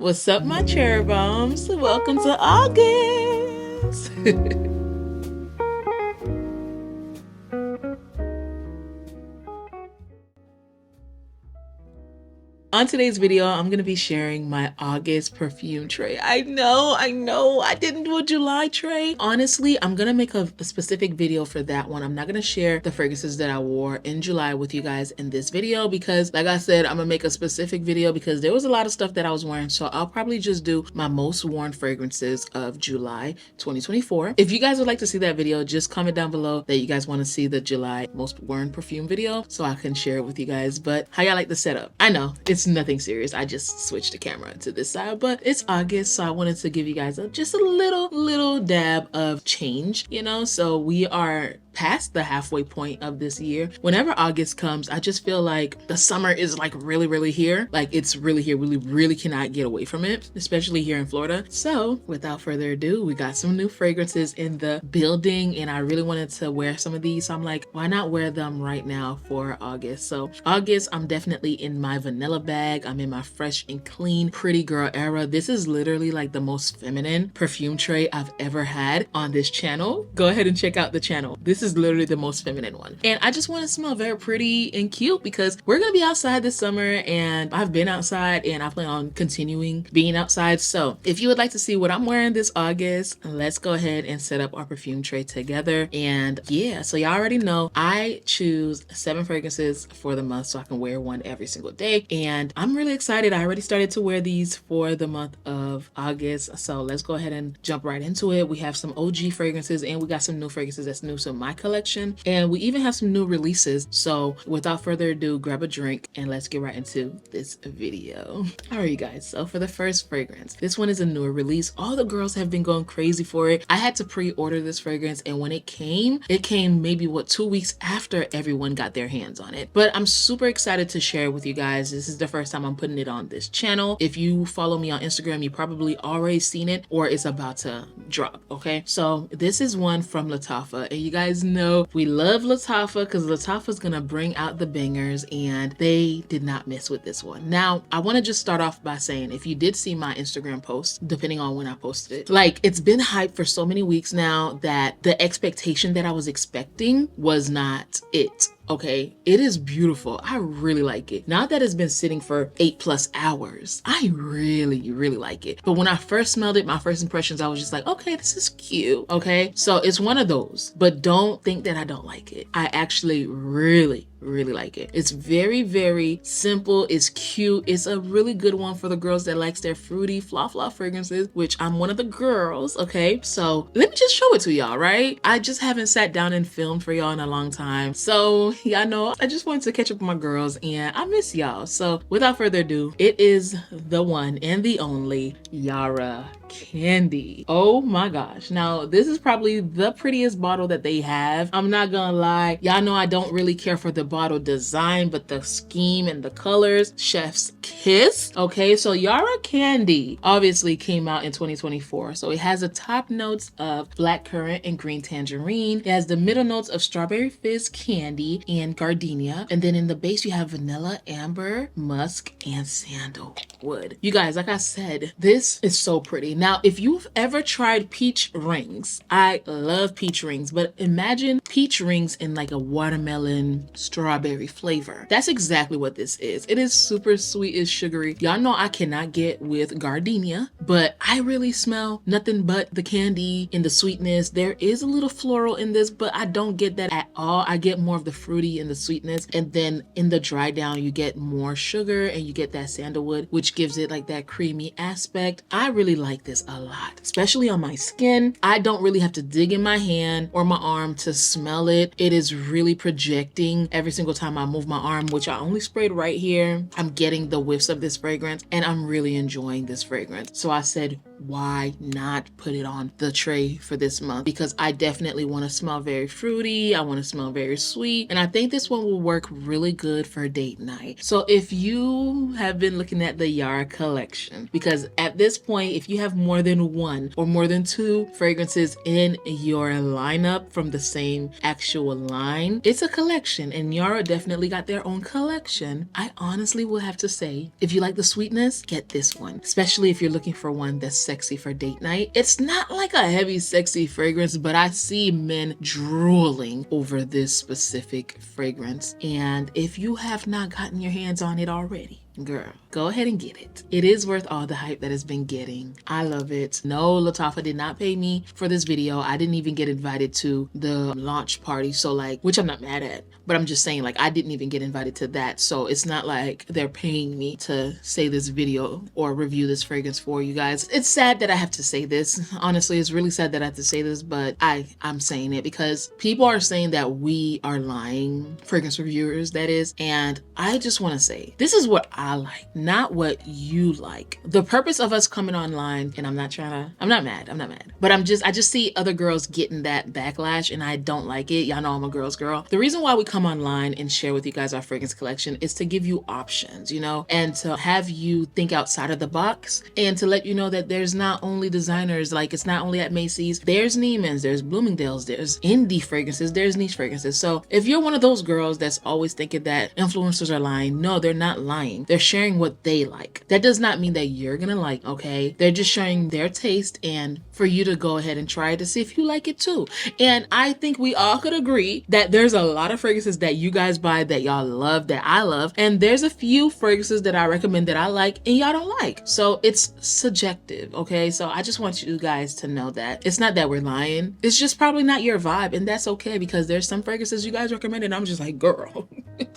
What's up, my cherry bombs? Welcome to August. On today's video, I'm going to be sharing my August perfume tray. I know, I didn't do a July tray. Honestly, I'm going to make a specific video for that one. I'm not going to share the fragrances that I wore in July with you guys in this video because, like I said, I'm going to make a specific video because there was a lot of stuff that I was wearing. So I'll probably just do my most worn fragrances of July 2024. If you guys would like to see that video, just comment down below that you guys want to see the July most worn perfume video so I can share it with you guys. But how y'all like the setup? I know it's nothing serious. I just switched the camera to this side, but it's August, so I wanted to give you guys just a little dab of change, you know. So we are past the halfway point of this year. Whenever August comes, I just feel like the summer is like really here. Like it's really here. We really cannot get away from it, especially here in Florida. So without further ado, we got some new fragrances in the building and I really wanted to wear some of these. So I'm like, why not wear them right now for August? So August, I'm definitely in my vanilla bag. I'm in my fresh and clean pretty girl era. This is literally like the most feminine perfume tray I've ever had on this channel. Go ahead and check out the channel. This is literally the most feminine one. And I just want to smell very pretty and cute because we're going to be outside this summer and I've been outside and I plan on continuing being outside. So if you would like to see what I'm wearing this August, let's go ahead and set up our perfume tray together. And yeah, so y'all already know I choose 7 fragrances for the month so I can wear one every single day. And I'm really excited. I already started to wear these for the month of August. So let's go ahead and jump right into it. We have some OG fragrances and we got some new fragrances that's new to my collection. And we even have some new releases. So without further ado, grab a drink and let's get right into this video. All right, you guys. So for the first fragrance, this one is a newer release. All the girls have been going crazy for it. I had to pre-order this fragrance and when it came maybe 2 weeks after everyone got their hands on it. But I'm super excited to share it with you guys. This is the first time I'm putting it on this channel. If you follow me on Instagram, you probably already seen it or it's about to drop. Okay, so this is one from Lattafa, and you guys know we love Lattafa because Lattafa's gonna bring out the bangers, and they did not miss with this one. Now, I want to just start off by saying, if you did see my Instagram post, depending on when I posted it, like it's been hyped for so many weeks now that the expectation that I was expecting was not it. Okay, it is beautiful. I really like it. Now that it's been sitting for 8+ hours, I really like it. But when I first smelled it, my first impressions, I was just like, okay, this is cute. Okay, so it's one of those, but don't think that I don't like it. I actually really like it. It's very simple. It's cute. It's a really good one for the girls that likes their fruity fla fragrances, which I'm one of the girls. Okay, so let me just show it to y'all, right? I just haven't sat down and filmed for y'all in a long time, so y'all know I just wanted to catch up with my girls and I miss y'all. So without further ado, it is the one and the only Yara Candy. Oh my gosh. Now this is probably the prettiest bottle that they have. I'm not gonna lie, y'all know I don't really care for the bottle design, but the scheme and the colors, chef's kiss. Okay, so Yara Candy obviously came out in 2024, so it has the top notes of black currant and green tangerine. It has the middle notes of strawberry fizz candy and gardenia, and then in the base you have vanilla, amber, musk, and sandalwood. You guys, like I said, this is so pretty. Now, if you've ever tried peach rings, I love peach rings, but imagine peach rings in like a watermelon strawberry flavor. That's exactly what this is. It is super sweet, it's sugary. Y'all know I cannot get with gardenia, but I really smell nothing but the candy and the sweetness. There is a little floral in this, but I don't get that at all. I get more of the fruity and the sweetness, and then in the dry down you get more sugar and you get that sandalwood, which gives it like that creamy aspect. I really like this a lot, especially on my skin. I don't really have to dig in my hand or my arm to smell it. It is really projecting every single time I move my arm, which I only sprayed right here. I'm getting the whiffs of this fragrance and I'm really enjoying this fragrance. So I said, why not put it on the tray for this month? Because I definitely want to smell very fruity. I want to smell very sweet. And I think this one will work really good for date night. So if you have been looking at the Yara collection, because at this point, if you have more than 1 or more than 2 fragrances in your lineup from the same actual line, it's a collection and Yara definitely got their own collection. I honestly will have to say, if you like the sweetness, get this one, especially if you're looking for one that's sexy for date night. It's not like a heavy, sexy fragrance, but I see men drooling over this specific fragrance. And if you have not gotten your hands on it already, girl, go ahead and get it. It is worth all the hype that it's been getting. I love it. No, Latifah did not pay me for this video. I didn't even get invited to the launch party. So like, which I'm not mad at, but I'm just saying like, I didn't even get invited to that. So it's not like they're paying me to say this video or review this fragrance for you guys. It's sad that I have to say this. Honestly, it's really sad that I have to say this, but I'm saying it because people are saying that we are lying, fragrance reviewers that is. And I just want to say, this is what I like, not what you like. The purpose of us coming online, and I'm not mad, but I just see other girls getting that backlash and I don't like it. Y'all know I'm a girl's girl. The reason why we come online and share with you guys our fragrance collection is to give you options, you know, and to have you think outside of the box and to let you know that there's not only designers, like it's not only at Macy's, there's Neiman's, there's Bloomingdale's, there's indie fragrances, there's niche fragrances. So if you're one of those girls that's always thinking that influencers are lying, no, they're not lying. They're sharing what they like. That does not mean that you're gonna like, okay? They're just sharing their taste and for you to go ahead and try it to see if you like it too. And I think we all could agree that there's a lot of fragrances that you guys buy that y'all love, that I love, and there's a few fragrances that I recommend that I like and y'all don't like. So it's subjective, okay? So I just want you guys to know that it's not that we're lying. It's just probably not your vibe, and that's okay because there's some fragrances you guys recommend and I'm just like, girl,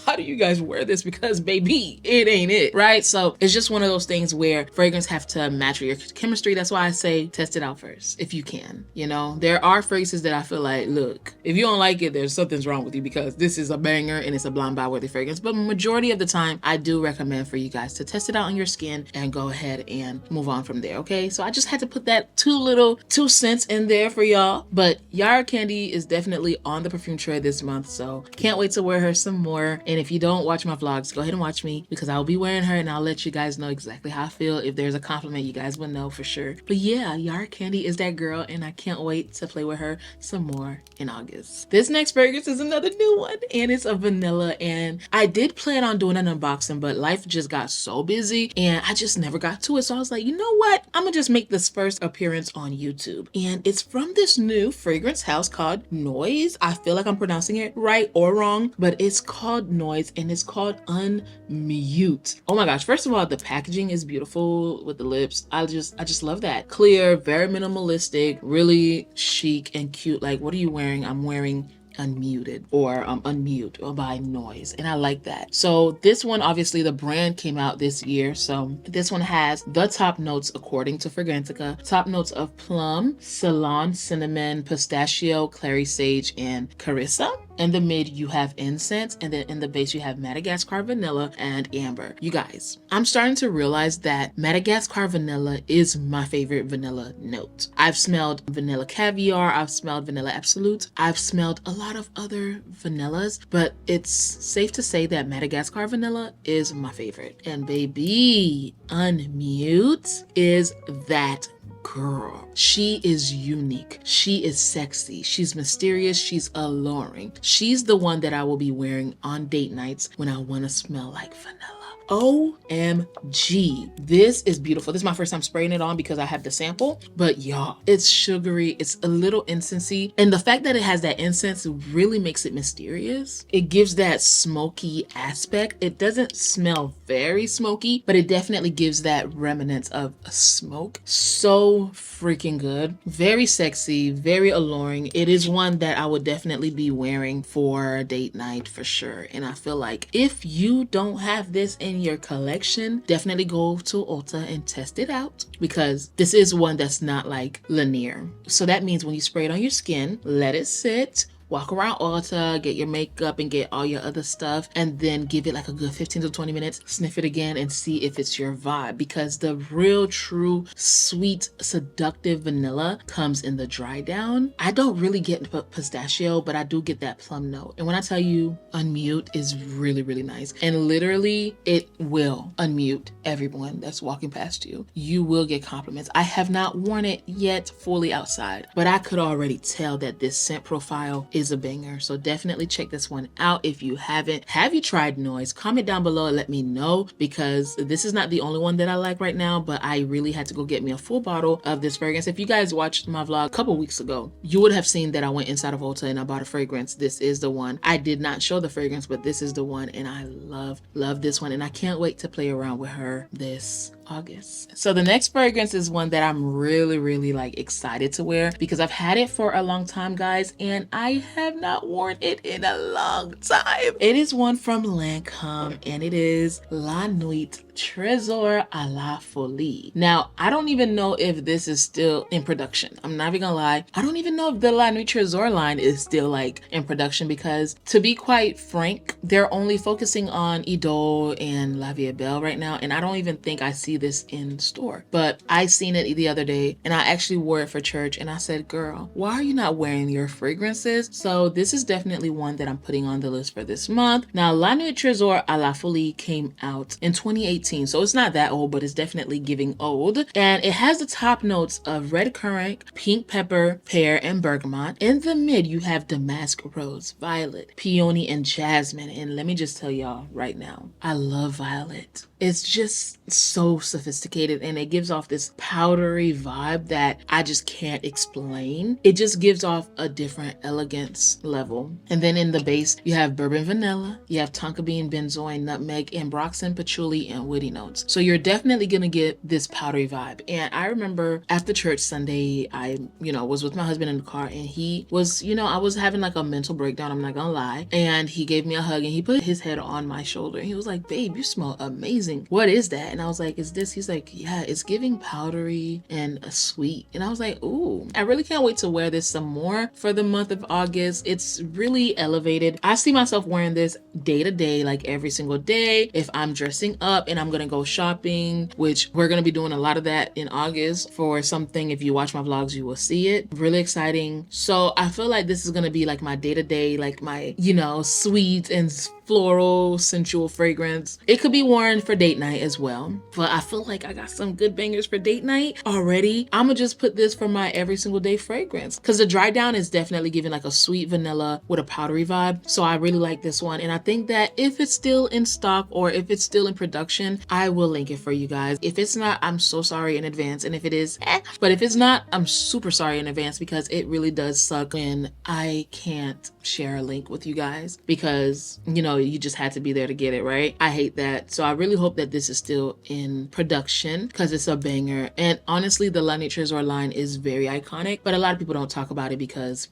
how do you guys wear this? Because baby, it ain't it, right? So it's just one of those things where fragrance have to match with your chemistry. That's why I say test it out first if you can. You know, there are fragrances that I feel like, look, if you don't like it, there's something's wrong with you because this is a banger and it's a blind buy worthy fragrance. But majority of the time, I do recommend for you guys to test it out on your skin and go ahead and move on from there, okay? So I just had to put that 2 cents in there for y'all. But Yara Candy is definitely on the perfume tray this month, so can't wait to wear her some more. And if you don't watch my vlogs, go ahead and watch me because I'll be wearing her and I'll let you guys know exactly how I feel. If there's a compliment, you guys will know for sure. But yeah, Yara Candy is that girl and I can't wait to play with her some more in August. This next fragrance is another new one and it's a vanilla, and I did plan on doing an unboxing, but life just got so busy and I just never got to it. So I was like, you know what? I'm gonna just make this first appearance on YouTube. And it's from this new fragrance house called Noise. I feel like I'm pronouncing it right or wrong, but it's called Noise and it's called Unmute. Oh my gosh, first of all, the packaging is beautiful with the lips. I just love that. Clear, very minimalistic, really chic and cute. Like, what are you wearing? I'm wearing Unmuted or Unmute or by Noise, and I like that. So this one, obviously the brand came out this year, so this one has the top notes according to Fragrantica. Top notes of plum, ceylon, cinnamon, pistachio, clary sage, and carissa. In the mid, you have incense, and then in the base, you have Madagascar vanilla and amber. You guys, I'm starting to realize that Madagascar vanilla is my favorite vanilla note. I've smelled vanilla caviar, I've smelled vanilla absolute, I've smelled a lot of other vanillas, but it's safe to say that Madagascar vanilla is my favorite. And baby, Unmute is that girl. She is unique. She is sexy. She's mysterious. She's alluring. She's the one that I will be wearing on date nights when I want to smell like vanilla. OMG. This is beautiful. This is my first time spraying it on because I have the sample, but y'all, it's sugary. It's a little incensey. And the fact that it has that incense really makes it mysterious. It gives that smoky aspect. It doesn't smell very smoky, but it definitely gives that remnants of a smoke. So freaking good. Very sexy, very alluring. It is one that I would definitely be wearing for date night for sure. And I feel like if you don't have this in your collection, definitely go to Ulta and test it out because this is one that's not like linear. So that means when you spray it on your skin, let it sit, walk around Ulta, get your makeup and get all your other stuff, and then give it like a good 15 to 20 minutes, sniff it again and see if it's your vibe, because the real true sweet seductive vanilla comes in the dry down. I don't really get pistachio, but I do get that plum note. And when I tell you Unmute is really, really nice, and literally it will unmute everyone that's walking past you. You will get compliments. I have not worn it yet fully outside, but I could already tell that this scent profile is is a banger. So definitely check this one out if you haven't. Have you tried Noise? Comment down below and let me know, because this is not the only one that I like right now, but I really had to go get me a full bottle of this fragrance. If you guys watched my vlog a couple weeks ago, you would have seen that I went inside of Ulta and I bought a fragrance. This is the one. I did not show the fragrance, but this is the one, and I love this one, and I can't wait to play around with her this August. So the next fragrance is one that I'm really like excited to wear, because I've had it for a long time, guys, and I have not worn it in a long time. It is one from Lancme, and it is La Nuit Trésor à la Folie. Now, I don't even know if this is still in production. I'm not even gonna lie. I don't even know if the La Nuit Trésor line is still like in production, because to be quite frank, they're only focusing on Idole and La Vie est Belle right now, and I don't even think I see this in store. But I seen it the other day, and I actually wore it for church, and I said, girl, why are you not wearing your fragrances? So this is definitely one that I'm putting on the list for this month. Now, La Nuit Trésor à la Folie came out in 2018, so it's not that old, but it's definitely giving old. And it has the top notes of red currant, pink pepper, pear, and bergamot. In the mid, you have damask rose, violet, peony, and jasmine. And let me just tell y'all right now, I love violet. It's just so sophisticated, and it gives off this powdery vibe that I just can't explain. It just gives off a different elegance level. And then in the base, you have bourbon vanilla, you have tonka bean, benzoin, nutmeg, ambroxan, patchouli, and woody notes. So you're definitely gonna get this powdery vibe. And I remember after church Sunday, I, was with my husband in the car, and he was, I was having like a mental breakdown, I'm not gonna lie. And he gave me a hug, and he put his head on my shoulder, and he was like, babe, you smell amazing. What is that? And I was like, is this? He's like, yeah, it's giving powdery and a sweet. And I was like, ooh, I really can't wait to wear this some more for the month of August. It's really elevated. I see myself wearing this day to day, like every single day. If I'm dressing up and I'm gonna go shopping, which we're gonna be doing a lot of that in August for something. If you watch my vlogs, you will see it. Really exciting. So I feel like this is gonna be like my day to day, like my, sweet and floral, sensual fragrance. It could be worn for date night as well, but I feel like I got some good bangers for date night already. I'm gonna just put this for my every single day fragrance, because the dry down is definitely giving like a sweet vanilla with a powdery vibe. So I really like this one, and I think that if it's still in stock or if it's still in production, I will link it for you guys. If it's not, I'm so sorry in advance, and if it is, but if it's not, I'm super sorry in advance, because it really does suck when I can't share a link with you guys, because you just had to be there to get it, right? I hate that. So I really hope that this is still in production, because it's a banger. And honestly, the La Nuit Trésor line is very iconic, but a lot of people don't talk about it because,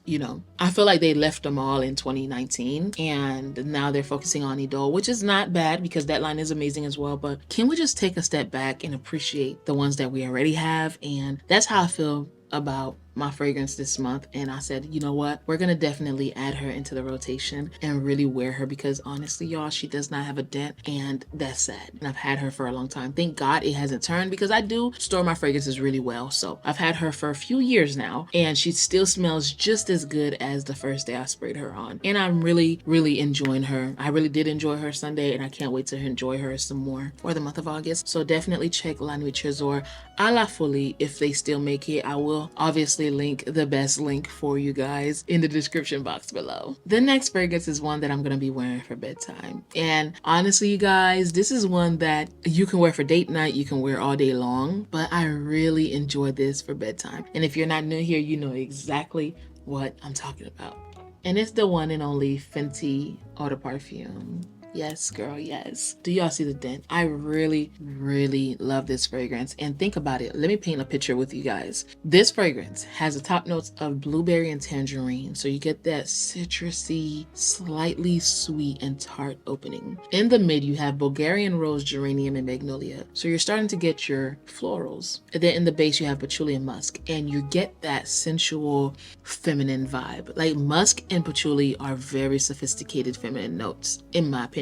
I feel like they left them all in 2019, and now they're focusing on Idole, which is not bad, because that line is amazing as well. But can we just take a step back and appreciate the ones that we already have? And that's how I feel about my fragrance this month. And I said, you know what, we're gonna definitely add her into the rotation and really wear her, because honestly, y'all, she does not have a dent, and that's sad. And I've had her for a long time. Thank God it hasn't turned, because I do store my fragrances really well. So I've had her for a few years now, and she still smells just as good as the first day I sprayed her on. And I'm really enjoying her. I really did enjoy her Sunday, and I can't wait to enjoy her some more for the month of August. So definitely check La Nuit Trésor à la Folie if they still make it. I will obviously link the best link for you guys in the description box below. The next fragrance is one that I'm gonna be wearing for bedtime, and honestly, you guys, this is one that you can wear for date night, you can wear all day long, but I really enjoy this for bedtime. And if you're not new here, you know exactly what I'm talking about, and it's the one and only Fenty Eau de Parfum. Yes, girl, yes. Do y'all see the dent? I really love this fragrance. And think about it. Let me paint a picture with you guys. This fragrance has the top notes of blueberry and tangerine. So you get that citrusy, slightly sweet and tart opening. In the mid, you have Bulgarian rose, geranium, and magnolia. So you're starting to get your florals. And then in the base, you have patchouli and musk. And you get that sensual, feminine vibe. Like musk and patchouli are very sophisticated feminine notes, in my opinion.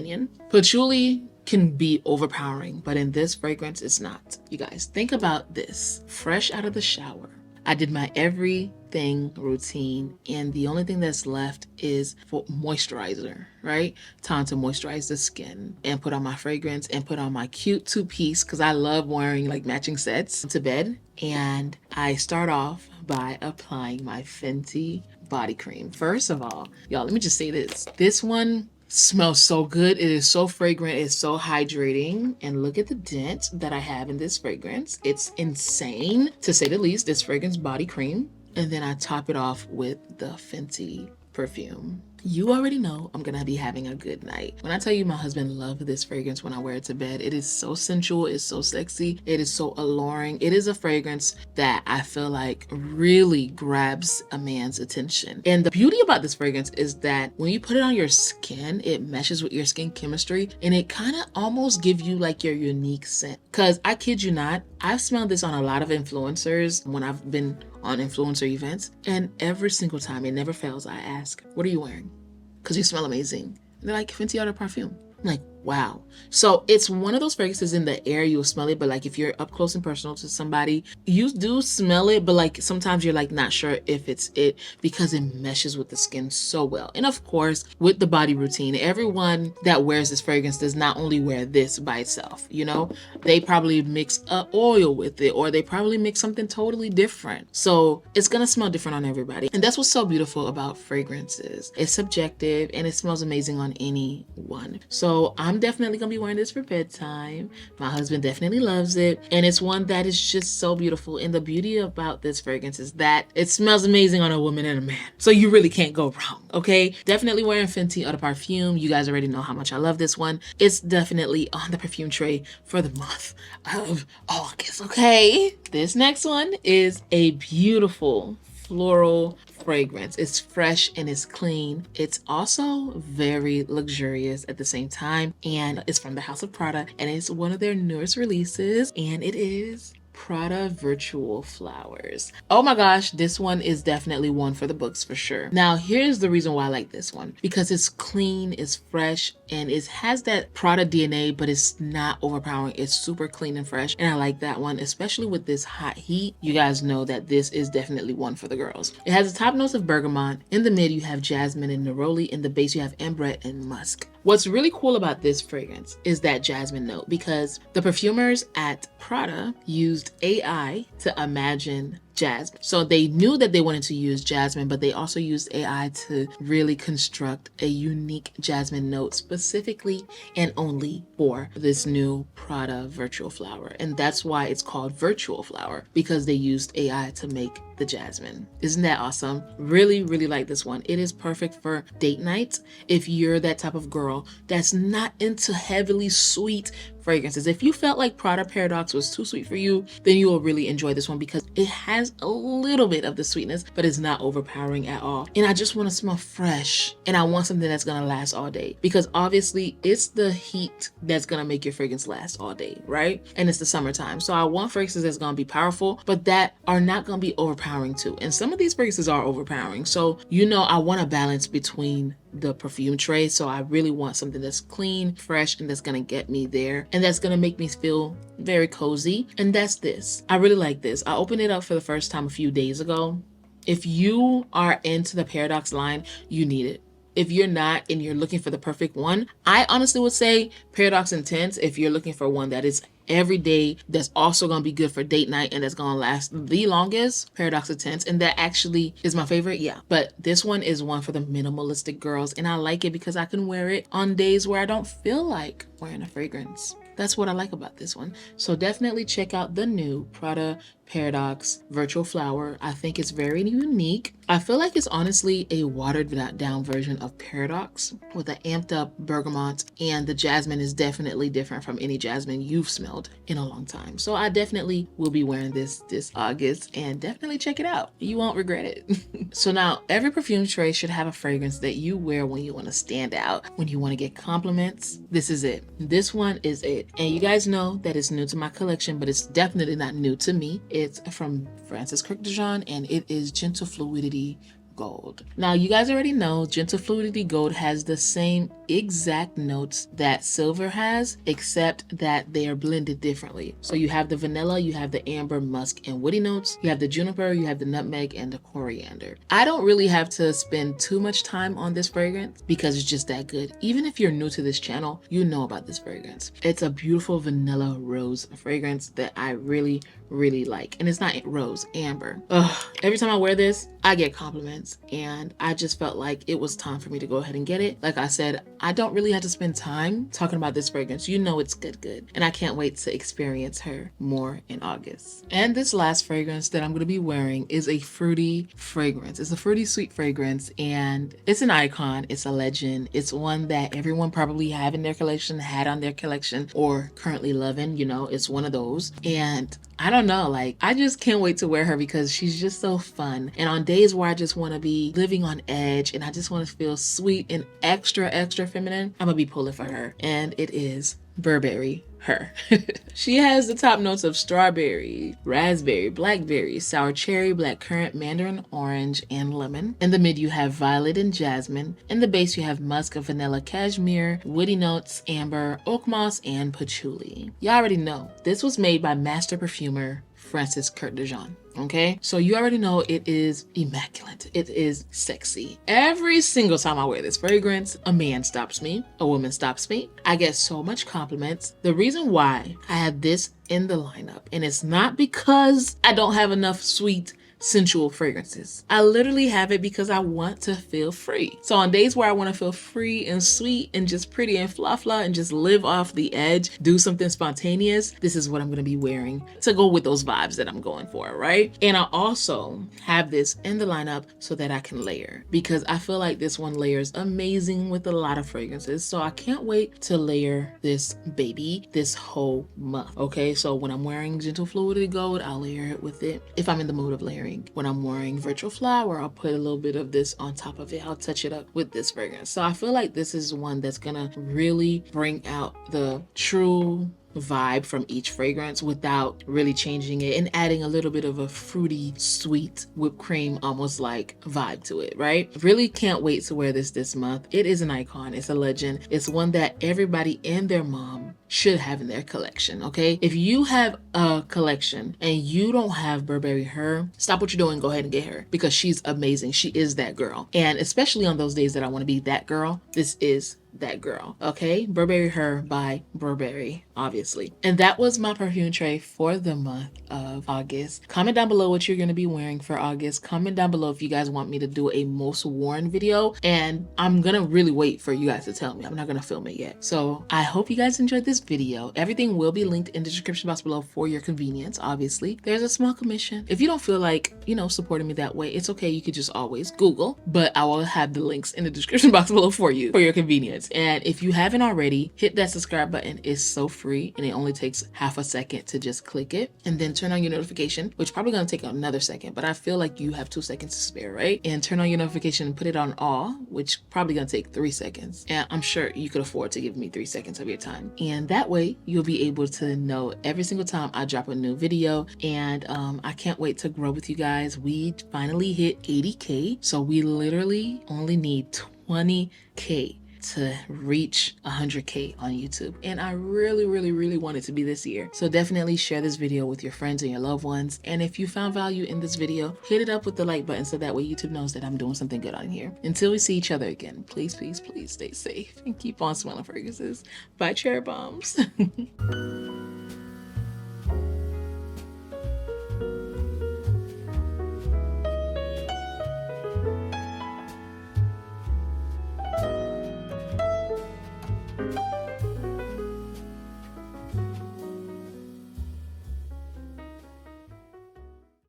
Patchouli can be overpowering, but in this fragrance, it's not. You guys, think about this. Fresh out of the shower, I did my everything routine, and the only thing that's left is for moisturizer, right? Time to moisturize the skin and put on my fragrance and put on my cute two-piece, because I love wearing like matching sets to bed. And I start off by applying my Fenty body cream. First of all, y'all, let me just say this. This one smells so good. It is so fragrant. It's so hydrating. And look at the dent that I have in this fragrance. It's insane, to say the least, this fragrance body cream. And then I top it off with the Fenty perfume. You already know I'm gonna be having a good night. When I tell you my husband loves this fragrance when I wear it to bed, it is so sensual, it's so sexy, it is so alluring. It is a fragrance that I feel like really grabs a man's attention. And the beauty about this fragrance is that when you put it on your skin, it meshes with your skin chemistry and it kind of almost gives you like your unique scent. Cause I kid you not, I've smelled this on a lot of influencers when I've been on influencer events, and every single time, it never fails, I ask, what are you wearing? Because you smell amazing. And they're like, Fenty UT Perfume. I'm like, wow. So it's one of those fragrances in the air, you'll smell it, but like if you're up close and personal to somebody, you do smell it, but like sometimes you're like not sure if it's it because it meshes with the skin so well. And of course, with the body routine, everyone that wears this fragrance does not only wear this by itself, you know, they probably mix a oil with it, or they probably mix something totally different. So it's gonna smell different on everybody. And that's what's so beautiful about fragrances. It's subjective and it smells amazing on anyone. So I'm definitely gonna be wearing this for bedtime. My husband definitely loves it. And it's one that is just so beautiful. And the beauty about this fragrance is that it smells amazing on a woman and a man. So you really can't go wrong, okay? Definitely wearing Fenty UT Perfume. You guys already know how much I love this one. It's definitely on the perfume tray for the month of August, okay? This next one is a beautiful floral fragrance. It's fresh and it's clean. It's also very luxurious at the same time, and it's from the house of Prada, and it's one of their newest releases, and it is Prada Virtual Flowers. Oh my gosh, this one is definitely one for the books for sure. Now, here's the reason why I like this one. Because it's clean, it's fresh, and it has that Prada DNA, but it's not overpowering. It's super clean and fresh, and I like that one, especially with this hot heat. You guys know that this is definitely one for the girls. It has the top notes of bergamot. In the mid, you have jasmine and neroli. In the base, you have ambrette and musk. What's really cool about this fragrance is that jasmine note, because the perfumers at Prada used AI to imagine jasmine. So they knew that they wanted to use jasmine, but they also used AI to really construct a unique jasmine note specifically and only for this new Prada Virtual Flower. And that's why it's called Virtual Flower, because they used AI to make the jasmine. Isn't that awesome? Really, really like this one. It is perfect for date nights if you're that type of girl that's not into heavily sweet fragrances. If you felt like Prada Paradox was too sweet for you, then you will really enjoy this one because it has a little bit of the sweetness, but it's not overpowering at all. And I just want to smell fresh, and I want something that's gonna last all day, because obviously it's the heat that's gonna make your fragrance last all day, right? And it's the summertime. So I want fragrances that's gonna be powerful, but that are not gonna be overpowering too. And some of these fragrances are overpowering. So, you know, I want a balance between the perfume tray. So I really want something that's clean, fresh, and that's gonna get me there, and that's gonna make me feel very cozy. And that's this. I really like this. I opened it up for the first time a few days ago. If you are into the Paradox line, you need it. If you're not and you're looking for the perfect one, I honestly would say Paradox Intense if you're looking for one that is every day, that's also going to be good for date night, and that's going to last the longest. Paradox Intense, and that actually is my favorite. Yeah, but this one is one for the minimalistic girls, and I like it because I can wear it on days where I don't feel like wearing a fragrance. That's what I like about this one. So definitely check out the new Prada Paradox Virtual Flower. I think it's very unique. I feel like it's honestly a watered down version of Paradox with an amped up bergamot, and the jasmine is definitely different from any jasmine you've smelled in a long time. So I definitely will be wearing this August, and definitely check it out. You won't regret it. So now every perfume tray should have a fragrance that you wear when you want to stand out, when you want to get compliments. This is it. This one is it. And you guys know that it's new to my collection, but it's definitely not new to me. It's from Kurkdjian, and it is Gentle Fluidity Gold. Now, you guys already know Gentle Fluidity Gold has the same exact notes that Silver has, except that they are blended differently. So you have the vanilla, you have the amber, musk, and woody notes. You have the juniper, you have the nutmeg, and the coriander. I don't really have to spend too much time on this fragrance because it's just that good. Even if you're new to this channel, you know about this fragrance. It's a beautiful vanilla rose fragrance that I really like, and it's not rose, amber. Ugh. Every time I wear this, I get compliments, and I just felt like it was time for me to go ahead and get it. Like I said, I don't really have to spend time talking about this fragrance. You know it's good, and I can't wait to experience her more in August. And this last fragrance that I'm going to be wearing is a fruity fragrance. It's a fruity sweet fragrance, and it's an icon. It's a legend. It's one that everyone probably have in their collection, had on their collection, or currently loving. You know, it's one of those. And I don't know, like, I just can't wait to wear her because she's just so fun. And on days where I just want to be living on edge and I just want to feel sweet and extra feminine, I'm gonna be pulling for her. And it is Burberry Her. She has the top notes of strawberry, raspberry, blackberry, sour cherry, blackcurrant, mandarin orange, and lemon. In the mid, you have violet and jasmine. In the base, you have musk, vanilla, cashmere, woody notes, amber, oak moss, and patchouli. You already know this was made by master perfumer Francis Kurkdjian. Okay, so you already know it is immaculate. It is sexy. Every single time I wear this fragrance, a man stops me, a woman stops me. I get so much compliments. The reason why I have this in the lineup, and it's not because I don't have enough sweet, sensual fragrances. I literally have it because I want to feel free. So on days where I want to feel free and sweet and just pretty and fla and just live off the edge, do something spontaneous, this is what I'm going to be wearing to go with those vibes that I'm going for, right? And I also have this in the lineup so that I can layer, because I feel like this one layers amazing with a lot of fragrances. So I can't wait to layer this baby this whole month. Okay, so when I'm wearing Gentle Fluidity Gold, I'll layer it with it if I'm in the mood of layering. When I'm wearing Virtual Flower, I'll put a little bit of this on top of it. I'll touch it up with this fragrance. So I feel like this is one that's gonna really bring out the true vibe from each fragrance without really changing it and adding a little bit of a fruity, sweet whipped cream almost like vibe to it, right? Really can't wait to wear this month. It is an icon. It's a legend. It's one that everybody and their mom should have in their collection, okay? If you have a collection and you don't have Burberry Her, stop what you're doing, go ahead and get her, because she's amazing. She is that girl. And especially on those days that I want to be that girl, this is that girl, okay? Burberry Her by Burberry, obviously. And that was my perfume tray for the month of August. Comment down below what you're going to be wearing for August. Comment down below if you guys want me to do a most worn video, and I'm gonna really wait for you guys to tell me. I'm not gonna film it yet. So I hope you guys enjoyed this video. Everything will be linked in the description box below for your convenience. Obviously, there's a small commission. If you don't feel like, you know, supporting me that way, it's okay. You could just always Google, but I will have the links in the description box below for you for your convenience. And if you haven't already, hit that subscribe button. It's so free and it only takes half a second to just click it, and then turn on your notification, which probably gonna take another second, but I feel like you have 2 seconds to spare, right? And turn on your notification and put it on all, which probably gonna take 3 seconds. And I'm sure you could afford to give me 3 seconds of your time. And that way you'll be able to know every single time I drop a new video. And I can't wait to grow with you guys. We finally hit 80K. So we literally only need 20K to reach 100K on YouTube, and I really want it to be this year. So definitely share this video with your friends and your loved ones, and if you found value in this video, hit it up with the like button so that way YouTube knows that I'm doing something good on here. Until we see each other again, please stay safe and keep on smelling fragrances. Bye, cherry bombs.